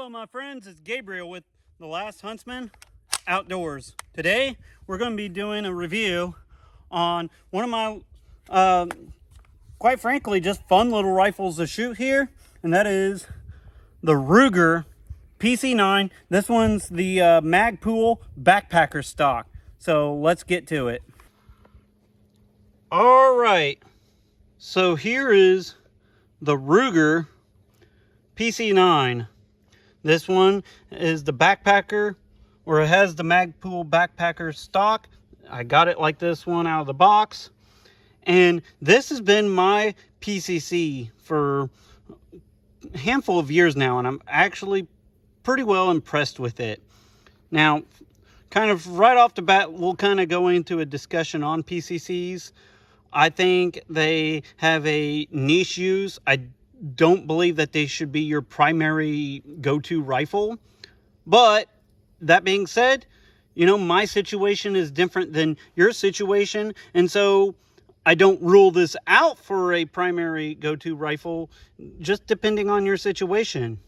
Hello my friends, it's Gabriel with The Last Huntsman Outdoors. Today we're going to be doing a review on one of my, quite frankly, just fun little rifles to shoot here. And that is the Ruger PC9. This one's the Magpul backpacker stock. So let's get to it. Alright, so here is the Ruger PC9. This one is the backpacker, or it has the Magpul backpacker stock. I got it like this one out of the box. And this has been my PCC for a handful of years now, and I'm actually pretty well impressed with it. Now, kind of right off the bat, we'll kind of go into a discussion on PCCs. I think they have a niche use. I don't believe that they should be your primary go-to rifle. But that being said, you know, my situation is different than your situation. And so I don't rule this out for a primary go-to rifle, just depending on your situation.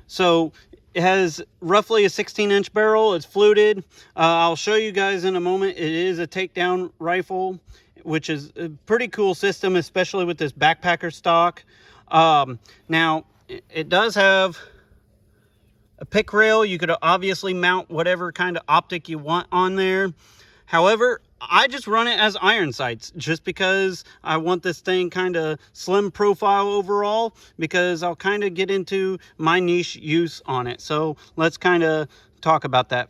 So it has roughly a 16-inch barrel. It's fluted. I'll show you guys in a moment. It is a takedown rifle, which is a pretty cool system, especially with this backpacker stock. Now, it does have a pick rail. You could obviously mount whatever kind of optic you want on there. However, I just run it as iron sights just because I want this thing kind of slim profile overall, because I'll kind of get into my niche use on it. So let's kind of talk about that.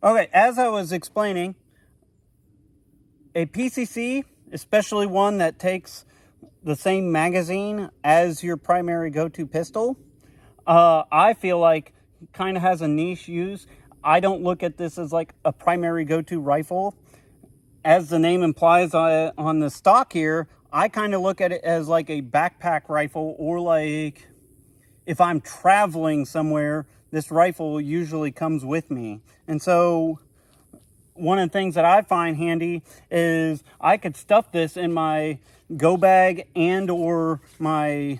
Okay, as I was explaining, a PCC, especially one that takes the same magazine as your primary go-to pistol, I feel like kind of has a niche use. I don't look at this as like a primary go-to rifle. As the name implies on the stock here, I kind of look at it as like a backpack rifle, or like if I'm traveling somewhere, this rifle usually comes with me. And so one of the things that I find handy is I could stuff this in my go bag and or my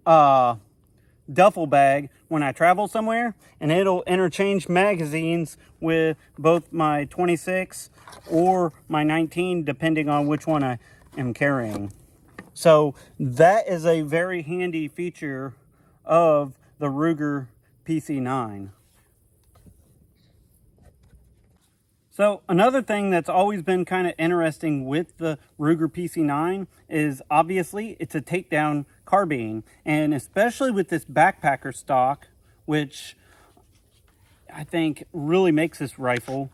duffel bag when I travel somewhere, and it'll interchange magazines with both my 26 or my 19, depending on which one I am carrying. So that is a very handy feature of the Ruger PC9. So another thing that's always been kind of interesting with the Ruger PC9 is obviously it's a takedown carbine, and especially with this backpacker stock, which I think really makes this rifle.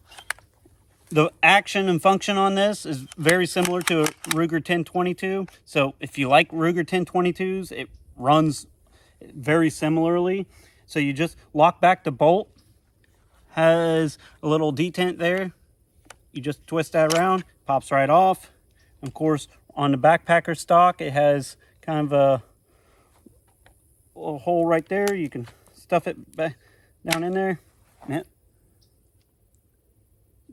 The action and function on this is very similar to a Ruger 1022. So if you like Ruger 1022s, it runs very similarly. So you just lock back the bolt, has a little detent there. You just twist that around, pops right off. Of course, on the backpacker stock, it has kind of a little hole right there. You can stuff it back down in there. It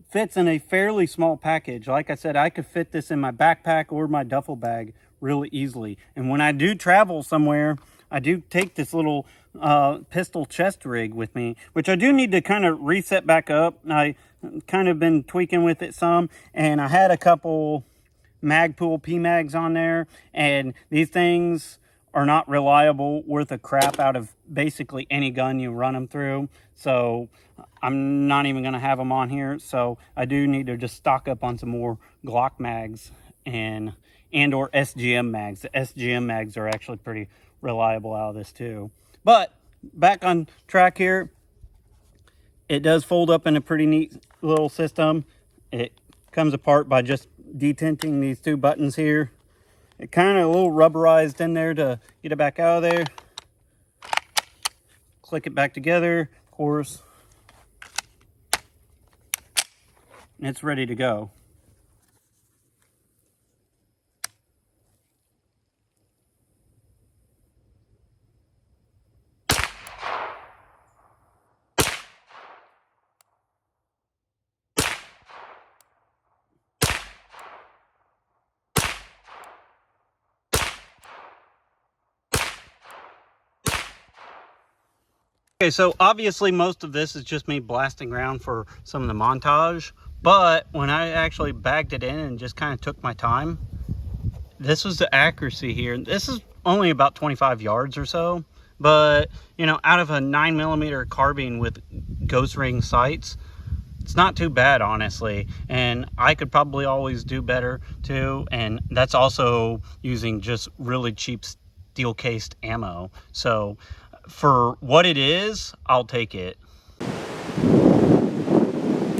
fits in a fairly small package. Like I said, I could fit this in my backpack or my duffel bag really easily. And when I do travel somewhere, I do take this little pistol chest rig with me, which I do need to kind of reset back up. I kind of been tweaking with it some, and I had a couple Magpul PMags on there, and these things are not reliable, worth a crap out of basically any gun you run them through. So I'm not even going to have them on here. So I do need to just stock up on some more Glock mags and or SGM mags. The SGM mags are actually pretty reliable out of this too. But back on track here, it does fold up in a pretty neat little system. It comes apart by just detenting these two buttons here. It kind of a little rubberized in there to get it back out of there. Click it back together, of course, and it's ready to go. Okay, so obviously most of this is just me blasting around for some of the montage, but when I actually bagged it in and just kind of took my time, this was the accuracy here. This is only about 25 yards or so, but you know, out of a 9mm carbine with ghost ring sights, it's not too bad, honestly. And I could probably always do better too, and that's also using just really cheap steel cased ammo. So for what it is, I'll take it.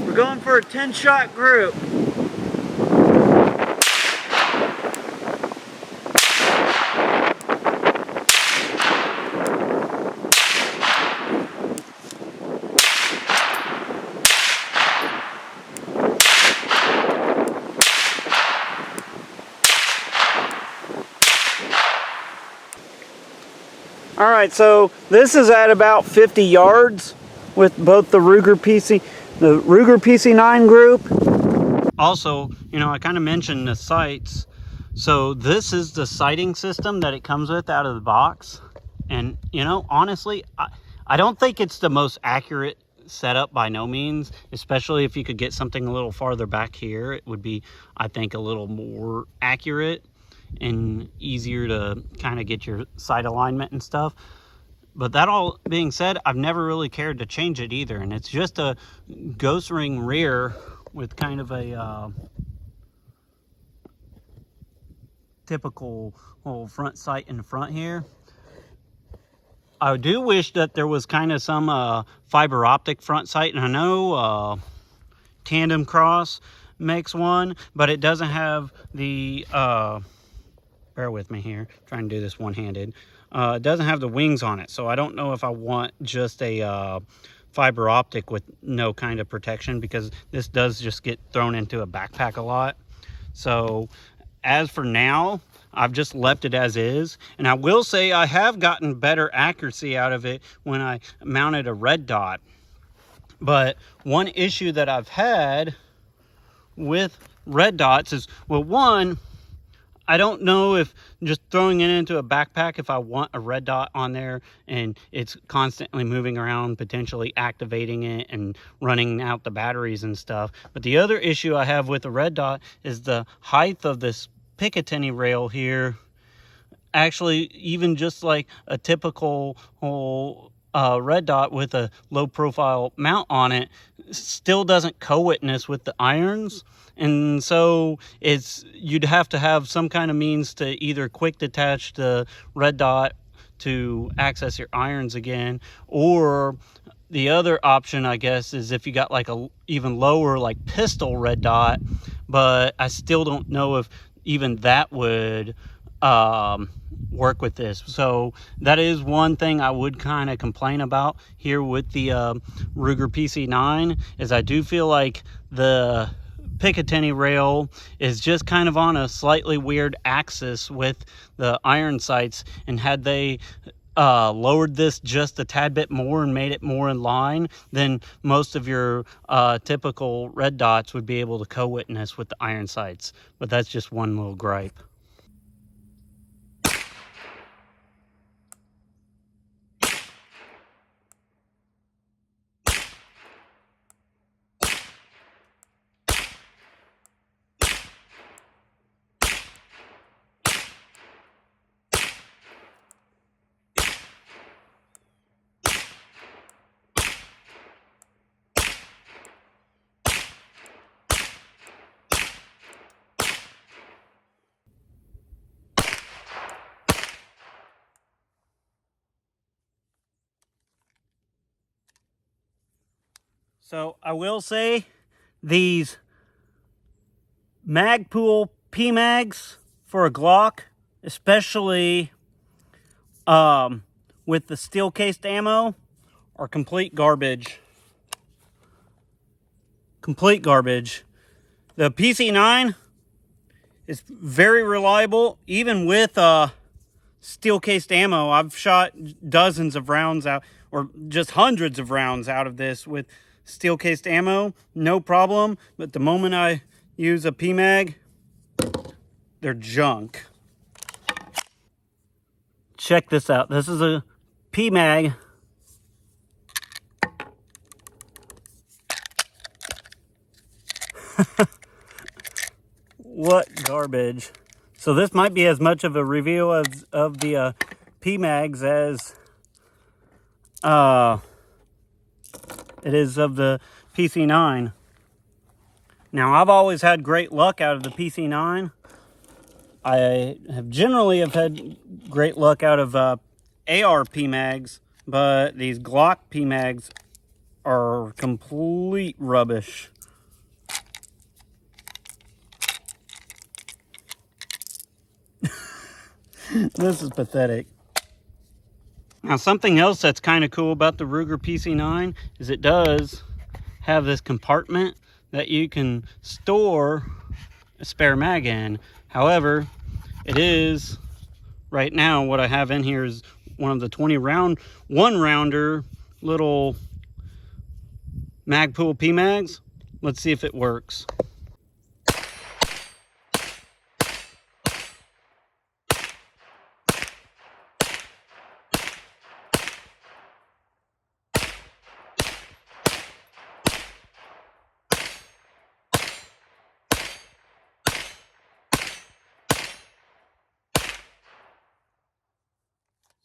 We're going for a 10-shot group. All right, so this is at about 50 yards with both the Ruger PC9 group. Also, you know, I kind of mentioned the sights. So this is the sighting system that it comes with out of the box. And, you know, honestly, I don't think it's the most accurate setup by no means, especially if you could get something a little farther back here. It would be, I think, a little more accurate and easier to kind of get your sight alignment and stuff. But that all being said, I've never really cared to change it either. And it's just a ghost ring rear with kind of a typical front sight in the front here. I do wish that there was kind of some fiber optic front sight, and I know Tandem Cross makes one, but it doesn't have the bear with me here, trying to do this one-handed. It doesn't have the wings on it, so I don't know if I want just a fiber optic with no kind of protection, because this does just get thrown into a backpack a lot. So as for now, I've just left it as is, and I will say I have gotten better accuracy out of it when I mounted a red dot. But one issue that I've had with red dots is, well, one, I don't know if just throwing it into a backpack, if I want a red dot on there and it's constantly moving around, potentially activating it and running out the batteries and stuff. But the other issue I have with the red dot is the height of this Picatinny rail here. Actually, even just like a typical red dot with a low profile mount on it, still doesn't co-witness with the irons. And so you'd have to have some kind of means to either quick detach the red dot to access your irons again, or the other option, I guess, is if you got like a even lower like pistol red dot. But I still don't know if even that would work with this. So that is one thing I would kind of complain about here with the Ruger PC9, is I do feel like the Picatinny rail is just kind of on a slightly weird axis with the iron sights, and had they lowered this just a tad bit more and made it more in line, then most of your typical red dots would be able to co-witness with the iron sights. But that's just one little gripe. So I will say these Magpul PMags for a Glock, especially with the steel cased ammo, are complete garbage. Complete garbage. The PC9 is very reliable, even with steel cased ammo. I've shot dozens of rounds out, or just hundreds of rounds out of this with steel cased ammo, no problem. But the moment I use a PMag, they're junk. Check this out. This is a PMag. What garbage. So this might be as much of a review of the PMags as it is of the PC9. Now, I've always had great luck out of the PC9. I have generally had great luck out of AR PMags, but these Glock PMags are complete rubbish. This is pathetic. Now, something else that's kind of cool about the Ruger PC9 is it does have this compartment that you can store a spare mag in. However, it is right now what I have in here is one of the 1-rounder little Magpul PMags. Let's see if it works.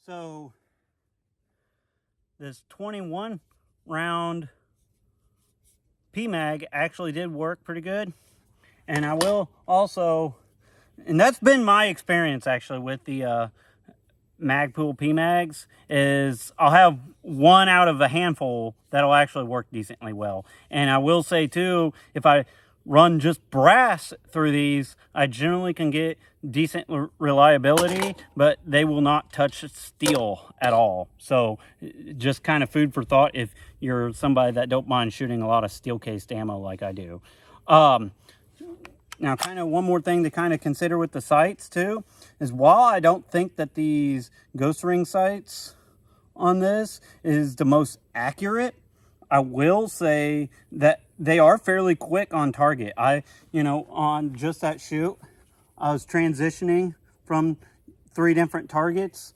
So this 21-round PMag actually did work pretty good. And I will also, and that's been my experience actually with the Magpul PMags, is I'll have one out of a handful that'll actually work decently well. And I will say too, if I run just brass through these, I generally can get decent reliability, but they will not touch steel at all. So just kind of food for thought if you're somebody that don't mind shooting a lot of steel cased ammo like I do. Now, kind of one more thing to kind of consider with the sights too, is while I don't think that these ghost ring sights on this is the most accurate, I will say that they are fairly quick on target. On just that shoot, I was transitioning from 3 different targets,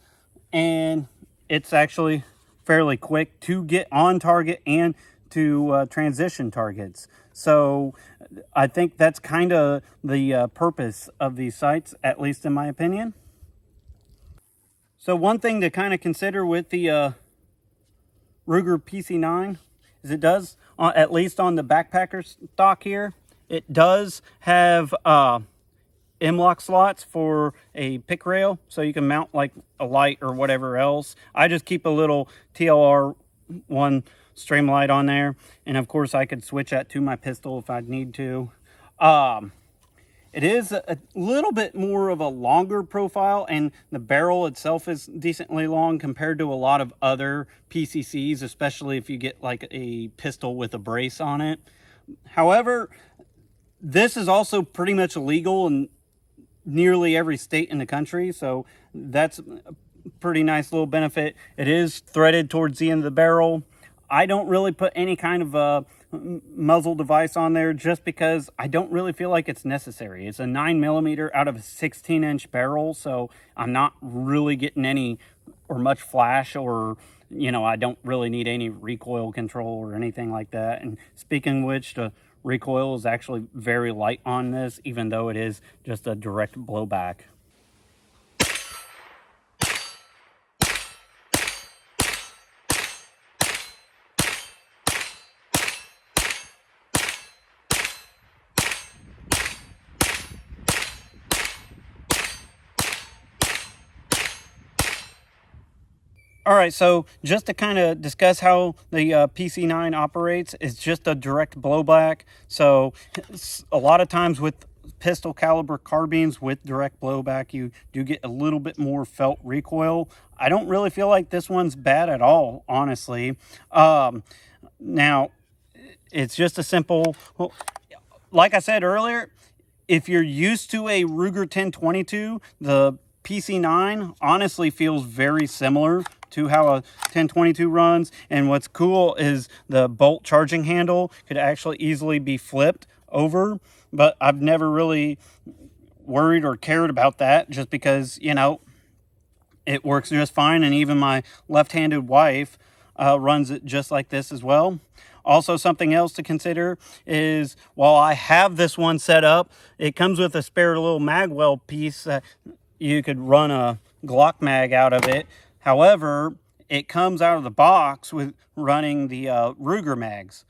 and it's actually fairly quick to get on target and to transition targets. So I think that's kind of the purpose of these sights, at least in my opinion. So one thing to kind of consider with the Ruger PC9 is it does, at least on the backpacker stock here, it does have M-lock slots for a pick rail, so you can mount like a light or whatever else. I just keep a little TLR1 stream light on there, and of course I could switch that to my pistol if I'd need to. It is a little bit more of a longer profile, and the barrel itself is decently long compared to a lot of other PCCs, especially if you get like a pistol with a brace on it. However, this is also pretty much illegal in nearly every state in the country, so that's a pretty nice little benefit. It is threaded towards the end of the barrel. I don't really put any kind of muzzle device on there just because I don't really feel like it's necessary. It's a 9mm out of a 16-inch barrel, so I'm not really getting any or much flash, or I don't really need any recoil control or anything like that. And speaking of which, the recoil is actually very light on this, even though it is just a direct blowback. All right, so just to kind of discuss how the PC9 operates, it's just a direct blowback. So a lot of times with pistol caliber carbines with direct blowback, you do get a little bit more felt recoil. I don't really feel like this one's bad at all, honestly. Now, it's just a simple, like I said earlier, if you're used to a Ruger 1022, the PC9 honestly feels very similar to how a 1022 runs. And what's cool is the bolt charging handle could actually easily be flipped over, but I've never really worried or cared about that, just because, you know, it works just fine. And even my left-handed wife runs it just like this as well. Also, something else to consider is, while I have this one set up, it comes with a spare little magwell piece that you could run a Glock mag out of it. However, it comes out of the box with running the Ruger mags.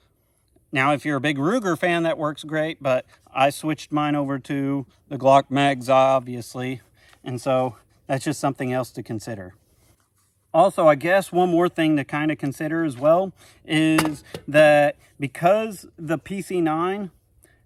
Now, if you're a big Ruger fan, that works great, but I switched mine over to the Glock mags, obviously, and so that's just something else to consider. Also, I guess one more thing to kind of consider as well is that because the PC9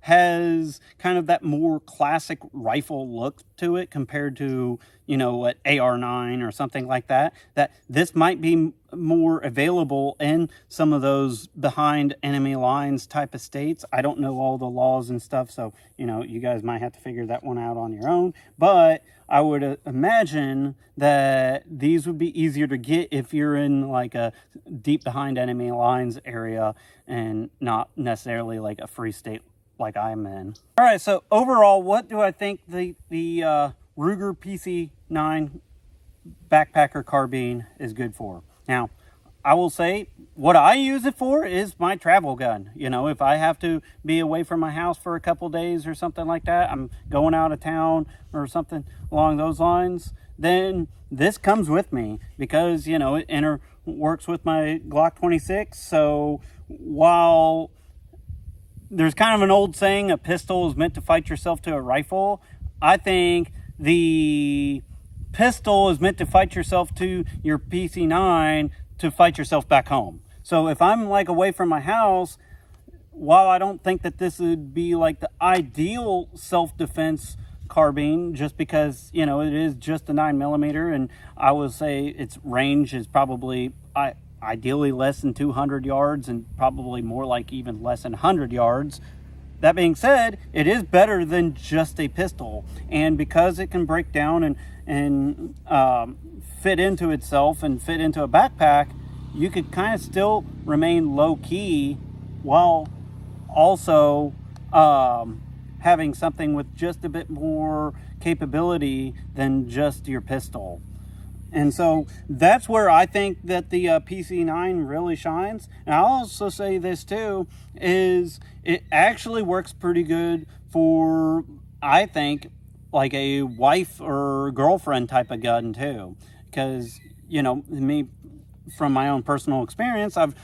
has kind of that more classic rifle look to it compared to, you know, an AR9 or something like that, that this might be more available in some of those behind enemy lines type of states. I don't know all the laws and stuff, so, you know, you guys might have to figure that one out on your own. But I would imagine that these would be easier to get if you're in like a deep behind enemy lines area and not necessarily like a free state like I'm in. All right, so overall, what do I think the Ruger PC9 backpacker carbine is good for? Now, I will say what I use it for is my travel gun. You know, if I have to be away from my house for a couple days or something like that, I'm going out of town or something along those lines, then this comes with me because, you know, it works with my Glock 26. So while there's kind of an old saying, a pistol is meant to fight yourself to a rifle, I think the pistol is meant to fight yourself to your PC9 to fight yourself back home. So if I'm like away from my house, while I don't think that this would be like the ideal self-defense carbine, just because, you know, it is just a 9mm, and I would say its range is probably ideally less than 200 yards and probably more like even less than 100 yards. That being said, it is better than just a pistol, and because it can break down and fit into itself and fit into a backpack, you could kind of still remain low key while also having something with just a bit more capability than just your pistol. And so that's where I think that the PC9 really shines. And I'll also say this too, is it actually works pretty good for, I think, like a wife or girlfriend type of gun too. Because, you know, me, from my own personal experience, I've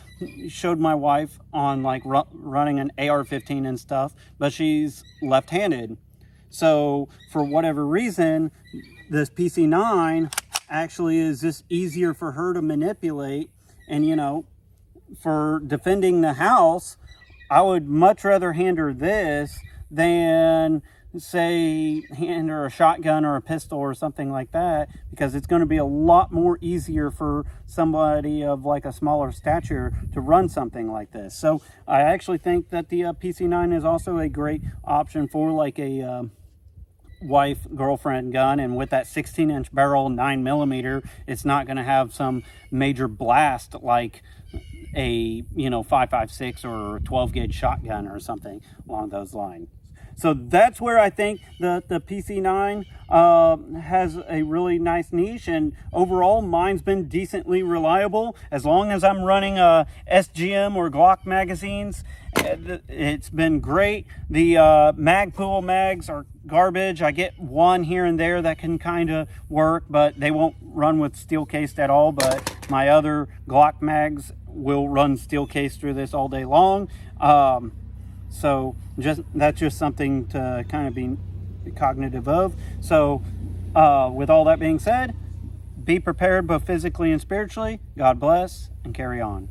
showed my wife on like running an AR-15 and stuff, but she's left-handed. So for whatever reason, this PC9 actually is just easier for her to manipulate. And, you know, for defending the house, I would much rather hand her this than, say, hand her a shotgun or a pistol or something like that, because it's going to be a lot more easier for somebody of like a smaller stature to run something like this. So I actually think that the PC9 is also a great option for like a wife girlfriend gun, and with that 16-inch barrel 9mm, it's not going to have some major blast like a, you know, 5.56 or 12 gauge shotgun or something along those lines. So that's where I think the PC9 has a really nice niche, and overall mine's been decently reliable. As long as I'm running SGM or Glock magazines, it's been great. The Magpul mags are garbage. I get one here and there that can kind of work, but they won't run with steel cased at all. But my other Glock mags will run steel cased through this all day long. So that's just something to kind of be cognitive of. So with all that being said, Be prepared both physically and spiritually. God bless, and carry on.